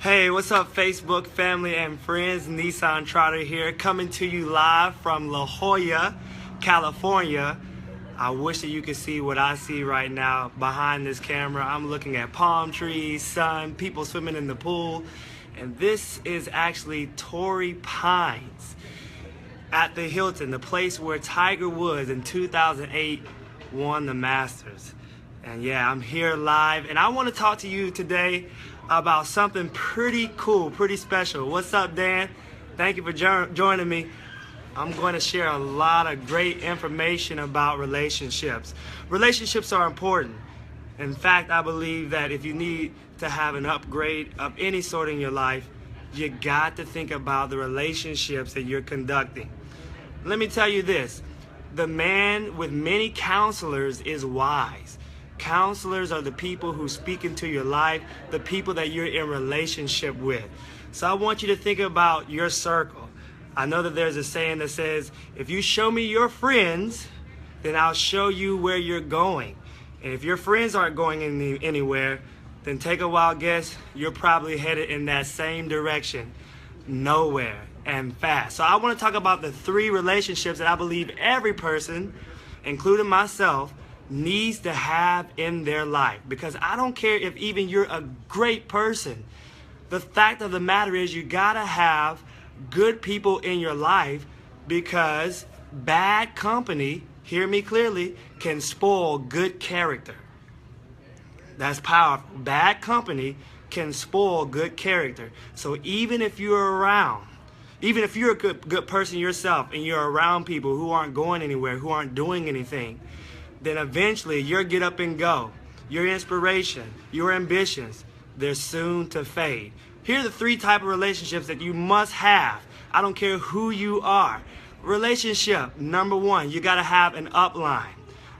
Hey, what's up, Facebook family and friends? Nisan Trotter here, coming to you live from La Jolla, California. I wish that you could see what I see right now behind this camera. I'm looking at palm trees, sun, people swimming in the pool, and this is actually Torrey Pines at the Hilton, the place where Tiger Woods in 2008 won the Masters. And yeah, I'm here live, and I want to talk to you today about something pretty cool, pretty special. What's up, Dan? Thank you for joining me. I'm going to share a lot of great information about relationships. Relationships are important. In fact, I believe that if you need to have an upgrade of any sort in your life, you got to think about the relationships that you're conducting. Let me tell you this, the man with many counselors is wise. Counselors are the people who speak into your life, the people that you're in relationship with. So I want you to think about your circle. I know that there's a saying that says, if you show me your friends, then I'll show you where you're going. And if your friends aren't going anywhere, then take a wild guess, you're probably headed in that same direction, nowhere, and fast. So I want to talk about the 3 relationships that I believe every person, including myself, needs to have in their life. Because I don't care if even you're a great person. The fact of the matter is you gotta have good people in your life, because bad company, hear me clearly, can spoil good character. That's powerful. Bad company can spoil good character. So even if you're around, even if you're a good person yourself and you're around people who aren't going anywhere, who aren't doing anything, then eventually your get up and go, your inspiration, your ambitions, they're soon to fade. Here are the 3 type of relationships that you must have. I don't care who you are. Relationship number 1, you got to have an upline,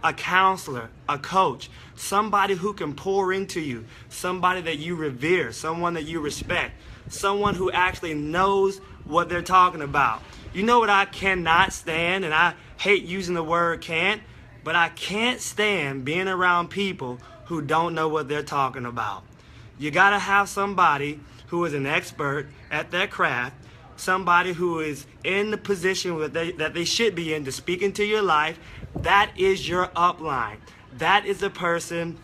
a counselor, a coach, somebody who can pour into you, somebody that you revere, someone that you respect, someone who actually knows what they're talking about. You know what I cannot stand, and I hate using the word can't, but I can't stand being around people who don't know what they're talking about. You gotta have somebody who is an expert at their craft, somebody who is in the position that they should be in to speak into your life. That is your upline. That is the person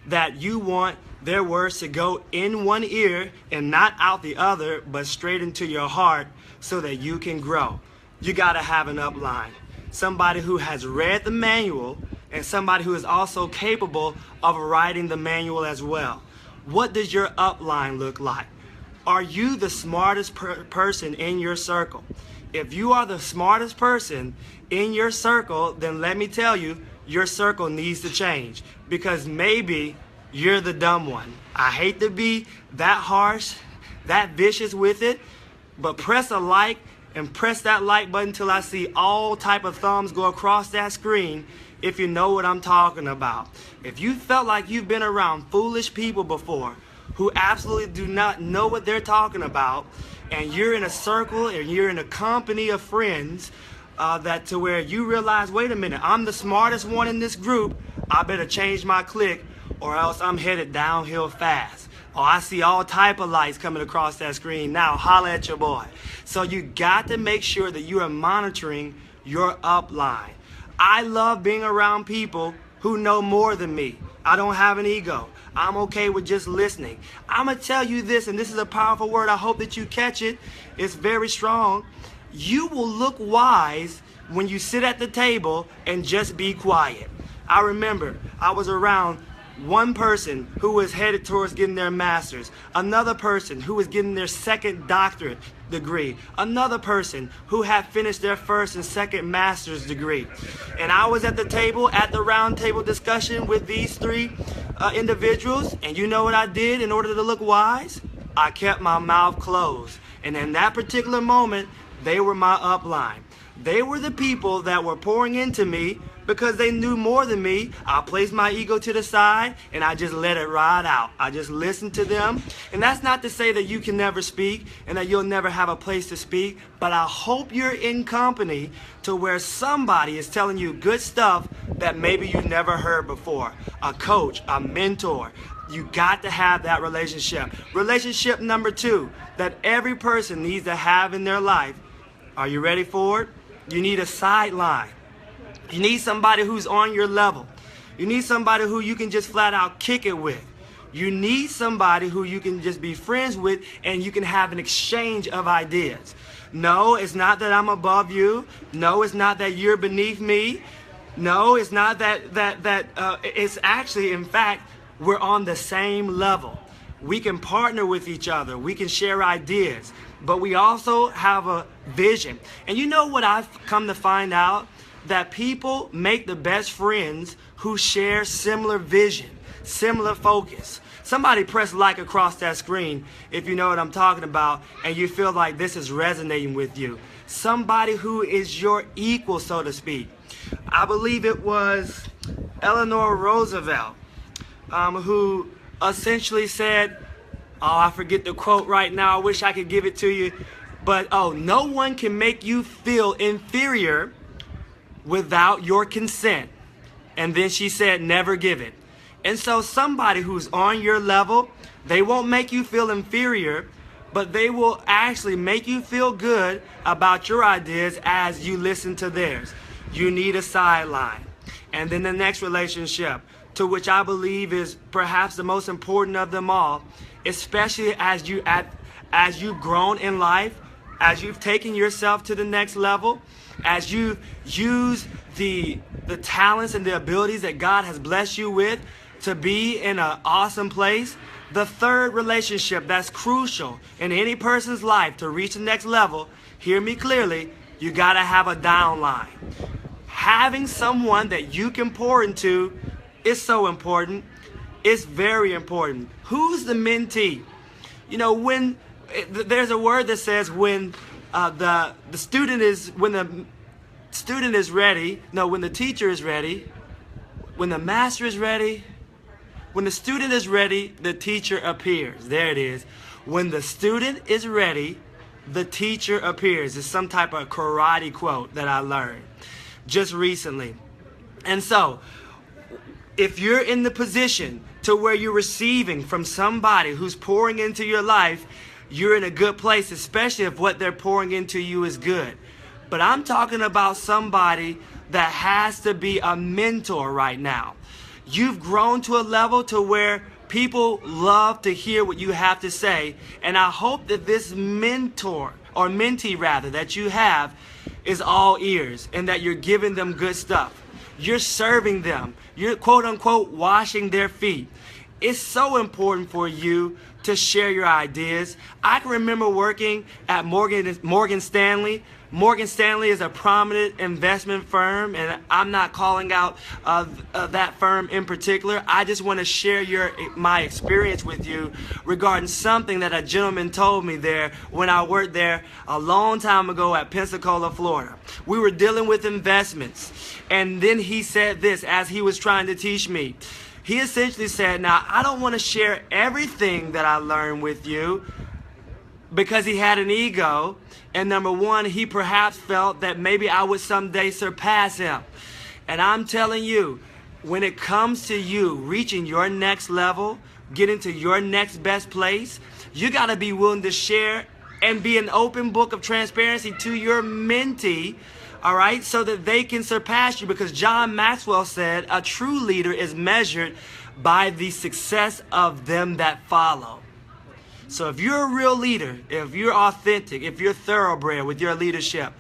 that you want their words to go in one ear and not out the other, but straight into your heart so that you can grow. You gotta have an upline. Somebody who has read the manual and somebody who is also capable of writing the manual as well. What does your upline look like? Are you the smartest person in your circle? If you are the smartest person in your circle, then let me tell you, your circle needs to change, because maybe you're the dumb one. I hate to be that harsh, that vicious with it, but press a like and press that like button till I see all type of thumbs go across that screen if you know what I'm talking about. If you felt like you've been around foolish people before who absolutely do not know what they're talking about, and you're in a circle and you're in a company of friends that to where you realize, wait a minute, I'm the smartest one in this group, I better change my click or else I'm headed downhill fast. Oh, I see all type of lights coming across that screen now. Holla at your boy. So you got to make sure that you are monitoring your upline. I love being around people who know more than me. I don't have an ego. I'm okay with just listening. I'm going to tell you this, and this is a powerful word. I hope that you catch it. It's very strong. You will look wise when you sit at the table and just be quiet. I remember I was around one person who was headed towards getting their master's, another person who was getting their 2nd doctorate degree, another person who had finished their 1st and 2nd master's degree. And I was at the table, at the round table discussion with these 3 individuals, and you know what I did in order to look wise? I kept my mouth closed. And in that particular moment, they were my upline. They were the people that were pouring into me because they knew more than me. I placed my ego to the side and I just let it ride out. I just listened to them. And that's not to say that you can never speak and that you'll never have a place to speak, but I hope you're in company to where somebody is telling you good stuff that maybe you never heard before. A coach, a mentor, You got to have that relationship. Relationship number 2 that every person needs to have in their life. Are you ready for it? You need a sideline. You need somebody who's on your level. You need somebody who you can just flat out kick it with. You need somebody who you can just be friends with and you can have an exchange of ideas. No, it's not that I'm above you. No, it's not that you're beneath me. No, it's not that it's actually, in fact, we're on the same level. We can partner with each other. We can share ideas. But we also have a vision. And you know what I've come to find out? That people make the best friends who share similar vision, similar focus. Somebody press like across that screen if you know what I'm talking about and you feel like this is resonating with you. Somebody who is your equal, so to speak. I believe it was Eleanor Roosevelt who essentially said, oh, I forget the quote right now. I wish I could give it to you. But, no one can make you feel inferior without your consent. And then she said, never give it. And so somebody who's on your level, they won't make you feel inferior, but they will actually make you feel good about your ideas as you listen to theirs. You need a sideline. And then the next relationship, to which I believe is perhaps the most important of them all, especially as you've grown in life, as you've taken yourself to the next level, as you use the talents and the abilities that God has blessed you with to be in an awesome place. The third relationship that's crucial in any person's life to reach the next level, hear me clearly, you got to have a downline. Having someone that you can pour into is so important. It's very important. Who's the mentee? You know, when there's a word that says when the student is ready, when the teacher is ready, when the master is ready, when the student is ready, the teacher appears. There it is. When the student is ready, the teacher appears. It's some type of karate quote that I learned just recently. And so, if you're in the position to where you're receiving from somebody who's pouring into your life, you're in a good place, especially if what they're pouring into you is good. But I'm talking about somebody that has to be a mentor right now. You've grown to a level to where people love to hear what you have to say. And I hope that this mentor, or mentee rather, that you have is all ears and that you're giving them good stuff. You're serving them. You're quote unquote washing their feet. It's so important for you to share your ideas. I can remember working at Morgan Stanley. Morgan Stanley is a prominent investment firm, and I'm not calling out that firm in particular. I just want to share my experience with you regarding something that a gentleman told me there when I worked there a long time ago at Pensacola, Florida. We were dealing with investments, and then he said this as he was trying to teach me. He essentially said, now, I don't want to share everything that I learned with you, because he had an ego. And number one, he perhaps felt that maybe I would someday surpass him. And I'm telling you, when it comes to you reaching your next level, getting to your next best place, you got to be willing to share and be an open book of transparency to your mentee, all right, so that they can surpass you. Because John Maxwell said, a true leader is measured by the success of them that follow. So if you're a real leader, if you're authentic, if you're thoroughbred with your leadership,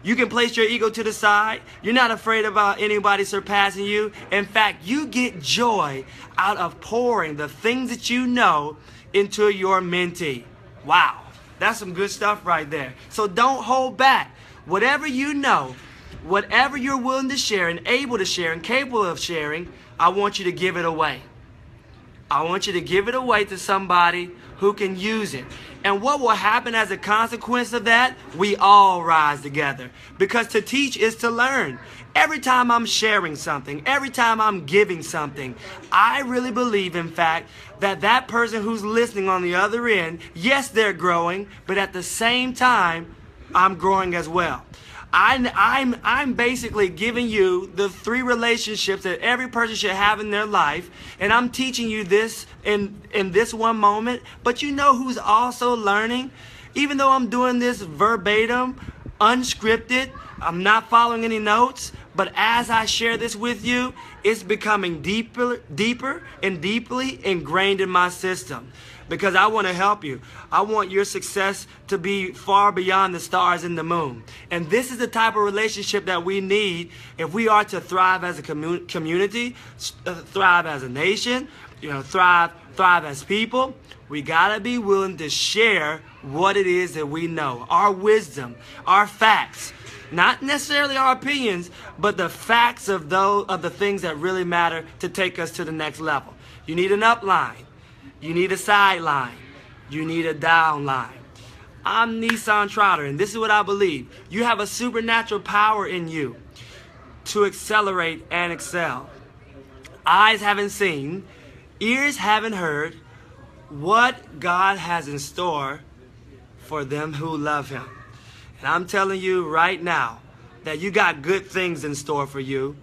you can place your ego to the side. You're not afraid about anybody surpassing you. In fact, you get joy out of pouring the things that you know into your mentee. Wow, that's some good stuff right there. So don't hold back. Whatever you know, whatever you're willing to share and able to share and capable of sharing, I want you to give it away. I want you to give it away to somebody who can use it. And what will happen as a consequence of that? We all rise together. Because to teach is to learn. Every time I'm sharing something, every time I'm giving something, I really believe, in fact, that that person who's listening on the other end, yes, they're growing, but at the same time, I'm growing as well. I'm basically giving you the 3 relationships that every person should have in their life, and I'm teaching you this in this one moment. But you know who's also learning? Even though I'm doing this verbatim, unscripted, I'm not following any notes, but as I share this with you, it's becoming deeper and deeply ingrained in my system. Because I want to help you. I want your success to be far beyond the stars and the moon. And this is the type of relationship that we need if we are to thrive as a community, thrive as a nation, thrive as people. We got to be willing to share what it is that we know, our wisdom, our facts. Not necessarily our opinions, but the facts of the things that really matter to take us to the next level. You need an upline. You need a sideline. You need a downline. I'm Nisan Trotter, and this is what I believe. You have a supernatural power in you to accelerate and excel. Eyes haven't seen, ears haven't heard what God has in store for them who love Him. And I'm telling you right now that you got good things in store for you.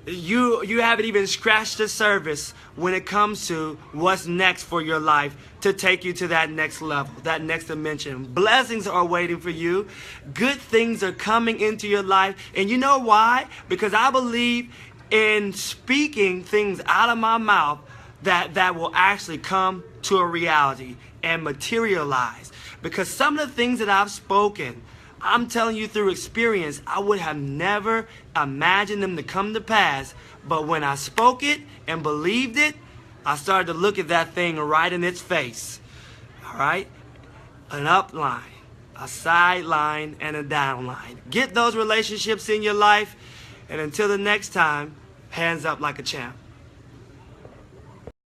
You haven't even scratched the surface when it comes to what's next for your life to take you to that next level, that next dimension. Blessings are waiting for you. Good things are coming into your life. And you know why? Because I believe in speaking things out of my mouth that will actually come to a reality and materialize. Because some of the things that I've spoken, I'm telling you through experience, I would have never imagined them to come to pass. But when I spoke it and believed it, I started to look at that thing right in its face. All right? An upline, a sideline, and a downline. Get those relationships in your life. And until the next time, hands up like a champ.